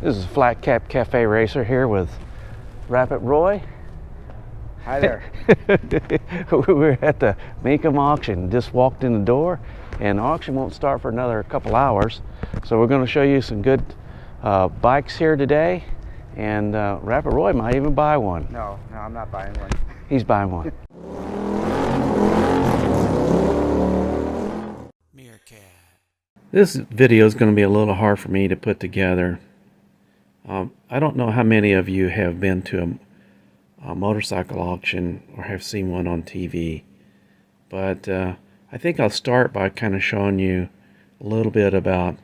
This is Flat Cap Cafe Racer here with Rapid Roy. Hi there. We're at the Mecum auction. Just walked in the door, and the auction won't start for another couple hours. So we're going to show you some good bikes here today, and Rapid Roy might even buy one. No, I'm not buying one. He's buying one. This video is going to be a little hard for me to put together. I don't know how many of you have been to a motorcycle auction or have seen one on TV, but I think I'll start by kind of showing you a little bit about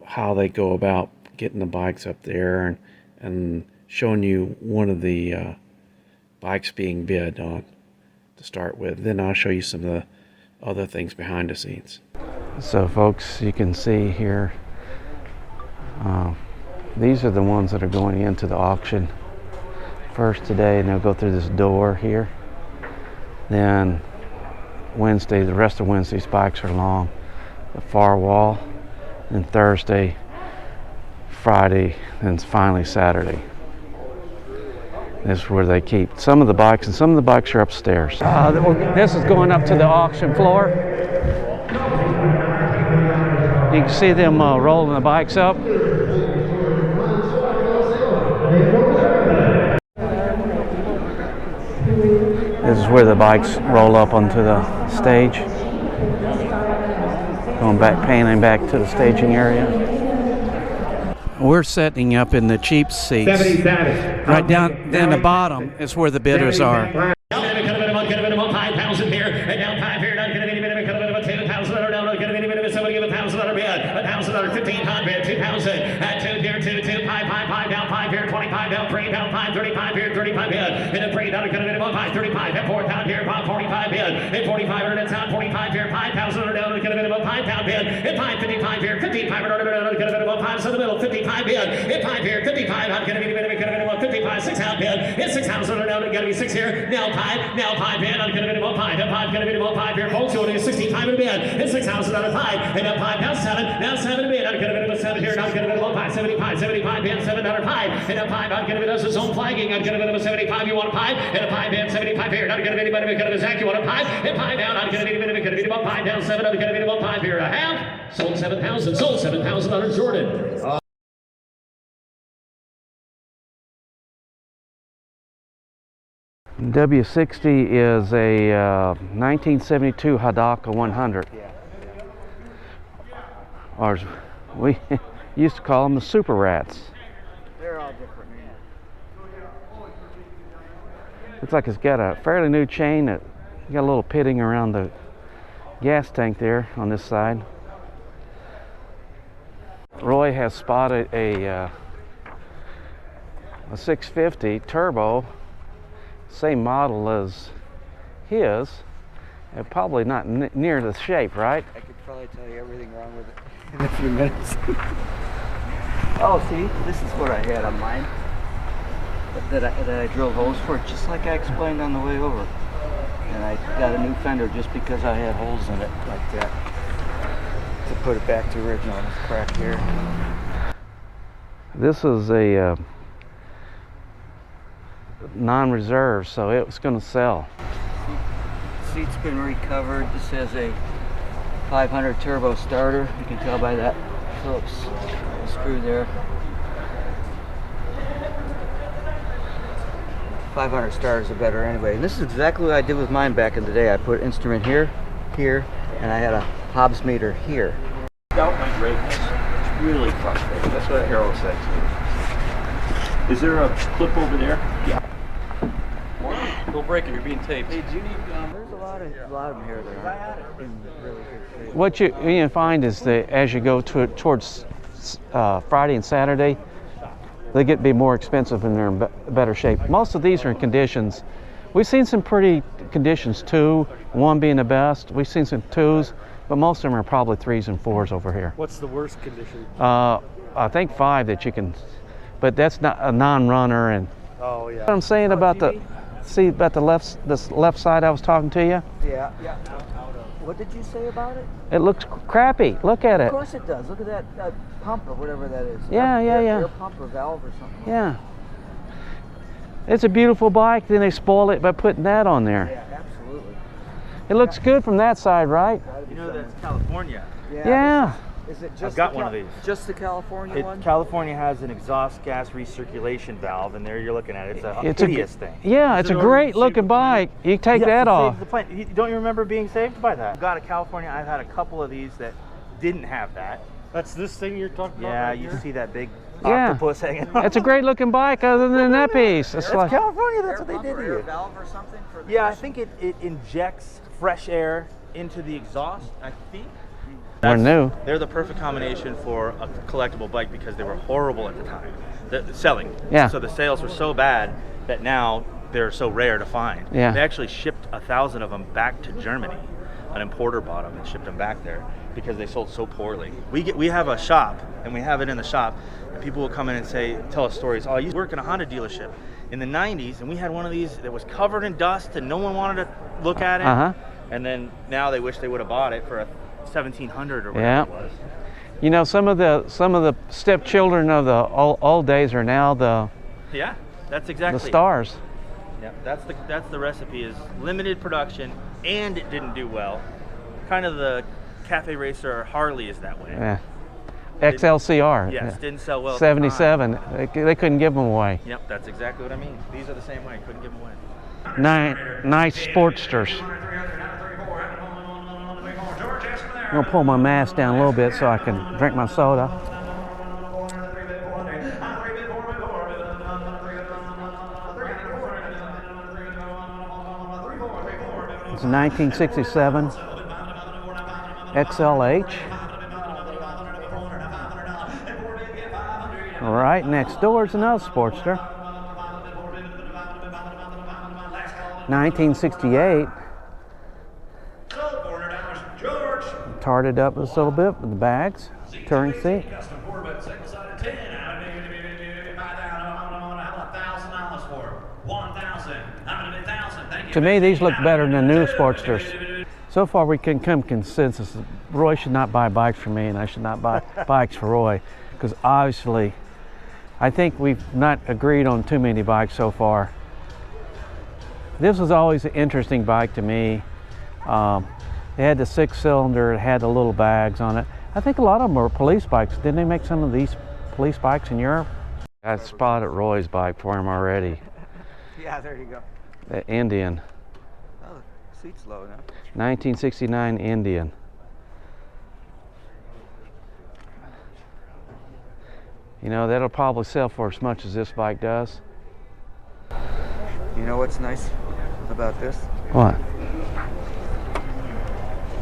how they go about getting the bikes up there, and showing you one of the bikes being bid on to start with. Then I'll show you some of the other things behind the scenes. So folks, you can see here, these are the ones that are going into the auction first today, and they'll go through this door here. Then Wednesday, the rest of Wednesday's bikes are along the far wall, and Thursday, Friday, and finally Saturday. This is where they keep some of the bikes, and some of the bikes are upstairs. This is going up to the auction floor. You can see them rolling the bikes up. This is where the bikes roll up onto the stage. Going back, panning back to the staging area. We're setting up in the cheap seats. Right down the bottom is where the bidders are. It's 6,000 now. Got to be 6 here. Now 5 bid. I'm going to be 5 going to be 5 here. Folks, only 65 in bid. It's 6,000 out of 5. And now 5 now 7. Now 7 bid. I'm going to be 7 here. Now I'm going to be 5 75 bid. 7 out of 5. And now 5. I'm going to be does his own flagging. I'm going to be 75. You want a 5? And a 5 bid. 75 here. Not going to be anybody. Going to be Zach. You want a 5? And 5 down. I'm going to be 5 down 7. I'm going to be 5 here. A half. Sold 7,000. Sold 7,000 under Jordan. W60 is a 1972 Hadaka 100. Or we used to call them the Super Rats. They're all different. Looks like it's got a fairly new chain that got a little pitting around the gas tank there on this side. Roy has spotted a 650 turbo, same model as his, and probably not near the shape, right? I could probably tell you everything wrong with it in a few minutes. Oh, see, this is what I had on mine that I drilled holes for, just like I explained on the way over. And I got a new fender just because I had holes in it like that, to put it back to original. This crack here. This is a non-reserve, so it was going to sell. Seat's been recovered. This has a 500 turbo starter. You can tell by that Phillips screw there. 500 starters are better anyway. And this is exactly what I did with mine back in the day. I put instrument here, and I had a Hobbs meter here. Doubt my greatness. It's really frustrating. That's what Harold said to me. Is there a clip over there? Yeah. Go break it, you're being taped. Hey, do you need, there's a lot of them here that are in really good shape. What you find is that as you go towards Friday and Saturday, they get to be more expensive and they're in better shape. Most of these are in conditions. We've seen some pretty conditions too, one being the best. We've seen some 2s, but most of them are probably 3s and 4s over here. What's the worst condition? I think 5 that you can, but that's not a non-runner. And oh yeah. what I'm saying about the left side I was talking to you? Yeah. What did you say about it? It looks crappy. Look at Of it. course it does. Look at that pump or whatever that is. Yeah, yeah, yeah. Air pump or valve or something. Yeah. It's a beautiful bike, then they spoil it by putting that on there. Yeah, absolutely. It looks good from that side, right? You know that's California. Yeah. Is it just I've got one of these. Just the California one? California has an exhaust gas recirculation valve, and there you're looking at it. It's a hideous thing. Yeah, it's a great looking bike. You take that off. The plane. Don't you remember being saved by that? I've got a California. I've had a couple of these that didn't have that. That's this thing you're talking about? Yeah, right you here? see that big Yeah. octopus hanging out. It's a great looking bike other than that piece. It's That's like, California. That's what they Pump did or here. air valve or something for the Yeah, I think it injects fresh air into the exhaust. I think. we're new. They're the perfect combination for a collectible bike because they were horrible at the time. The selling. Yeah. So the sales were so bad that now they're so rare to find. Yeah. They actually shipped 1,000 of them back to Germany. An importer bought them and shipped them back there because they sold so poorly. We have a shop and we have it in the shop. And people will come in and tell us stories. Oh, I used to work in a Honda dealership in the 90s and we had one of these that was covered in dust and no one wanted to look at it. Uh-huh. And then now they wish they would have bought it for a 1,700 or whatever Yeah. it was. You know, some of the stepchildren of the old days are now the Yeah, that's exactly it. stars. Yeah, that's the recipe is limited production and it didn't do well. Kind of the Cafe Racer Harley is that way. Yeah. XLCR. Yes, didn't sell well at the time. 77. They couldn't give them away. Yep, that's exactly what I mean. These are the same way. Couldn't give them away. Nice Sportsters. I'm gonna pull my mask down a little bit so I can drink my soda. It's a 1967 XLH. All right, next door is another Sportster. 1968. Tarted up just a little bit with the bags, touring seat. To me, these look better than the new Sportsters. So far, we can come consensus that Roy should not buy bikes for me, and I should not buy bikes for Roy, because obviously, I think we've not agreed on too many bikes so far. This was always an interesting bike to me. It had the 6-cylinder, it had the little bags on it. I think a lot of them were police bikes. Didn't they make some of these police bikes in Europe? I spotted Roy's bike for him already. Yeah, there you go. The Indian. Oh, the seat's low now. 1969 Indian. You know, that'll probably sell for as much as this bike does. You know what's nice about this? What?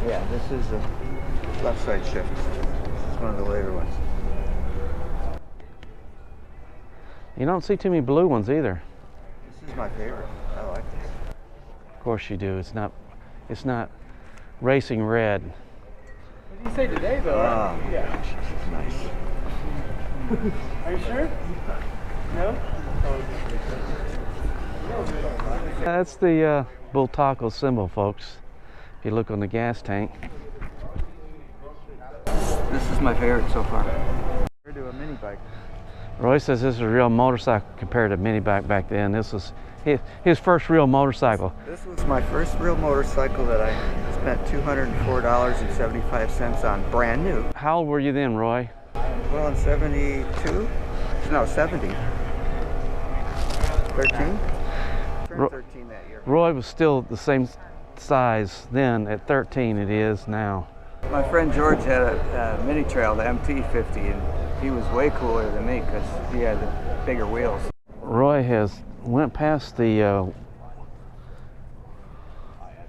Yeah, this is a left side shift. It's one of the later ones. You don't see too many blue ones either. This is my favorite. I like this. Of course you do. It's not racing red. What did you say today, though? Ah, Yeah. nice. Are you sure? No? That's the Bultaco symbol, folks. If you look on the gas tank. This is my favorite so far. We're to a mini bike. Roy says this is a real motorcycle compared to mini bike back then. This was his first real motorcycle. This was my first real motorcycle that I spent $204.75 on, brand new. How old were you then, Roy? Well, in 72? No, 70. 13? Turned 13 that year. Roy was still the same size then at 13 it is now. My friend George had a mini trail, the MT50, and he was way cooler than me because he had the bigger wheels. Roy went past the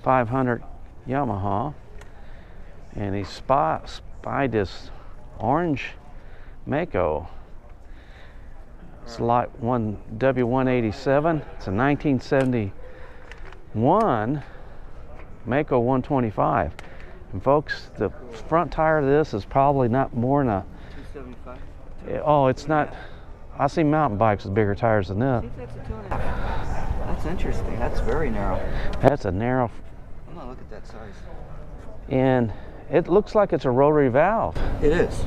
500 Yamaha and he spied this orange Mecum. It's like one W187. It's a 1971 Mecum 125. And folks, the front tire of this is probably not more than a 275? Oh, it's not. I see mountain bikes with bigger tires than that. See if that's a 2.5. That's interesting. That's very narrow. That's a narrow. I'm gonna look at that size. and it looks like it's a rotary valve. It is.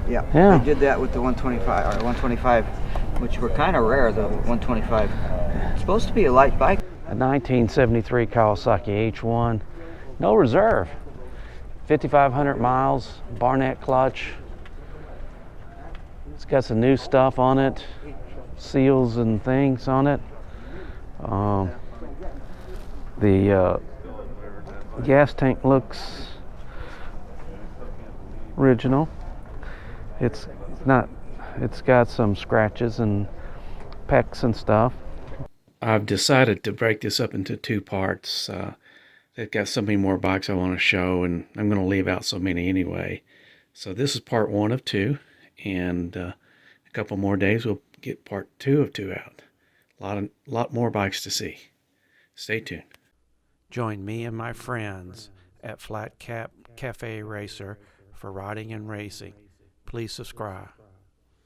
Yeah. Yeah. I did that with the 125, which were kind of rare, the 125. It's supposed to be a light bike. A 1973 Kawasaki H1, no reserve, 5,500 miles, Barnett clutch. It's got some new stuff on it, seals and things on it. The gas tank looks original. It's not. It's got some scratches and pecks and stuff. I've decided to break this up into two parts. They've got so many more bikes I want to show, and I'm going to leave out so many anyway. So this is part 1 of 2, and a couple more days we'll get part 2 of 2 out. A lot more bikes to see. Stay tuned. Join me and my friends at Flat Cap Cafe Racer for riding and racing. Please subscribe.